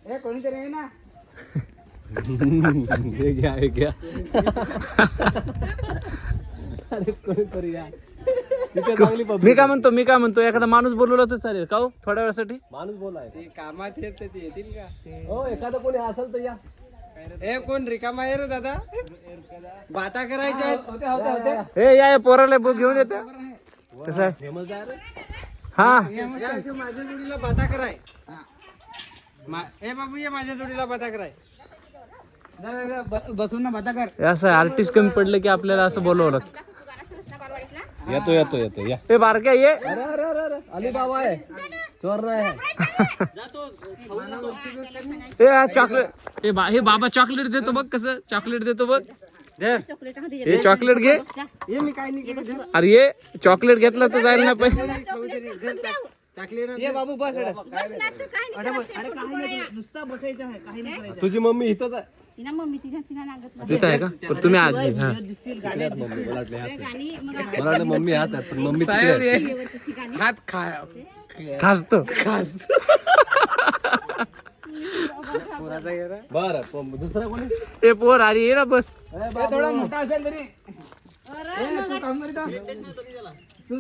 हे कोणीतरी आहे ना. हे घ्या हे घ्या. अरे कोणीतरी या. तिथे चांगली public मी काय म्हणतो एखादा माणूस बोलवला तर चालेल का हो थोड्या वेळासाठी. माणूस बोलाय. ते कामात येत ते येतील का? हो एखादं कोणी असेल तर या. हे कोण रिकामा आहे रे दादा? बाता करायच्या आहेत. होते हे या पोराला घेऊन येते कसं आहे फेमस आहे रे. हा माझ्या जोडीला बाता कराय. हे बाबू ये माझ्या जोडीला बाता कराय. बसून ना बाता कर. हे असं आर्टिस्ट कमी पडले की आपल्याला असं बोलवावं लागतं. येतो येतो येतो या. हे बारक्या ये अरे अरे अरे अरे अलीबाबा आहे चोर नाही आहे. हे चॉकलेट हे बाबा चॉकलेट देतो बघ कसं चॉकलेट देतो बघ. हे चॉकलेट घे. हे मी काय नाही केलं. अरे ये चॉकलेट घेतलं तर जाईल ना पाहिजे. चॉकलेट ये बाबू बस. अरे काही नाही नुसता बसायचं आहे काही नाही करायचं. तुझी मम्मी इथंच आहे. तिथं आहे का पण तुम्ही आजी हा तिकडे आहेत मम्मी. मला वाटलं ह्याच आहे. मला वाटलं मम्मी हाच आहे पण मम्मी तिकडे आहे. हात खाय खासतो पोराचा ये रे. बरं दुसरा कोणी. हे पोर अरे ये ना बस. थोडा मोठा असेल तरी. तू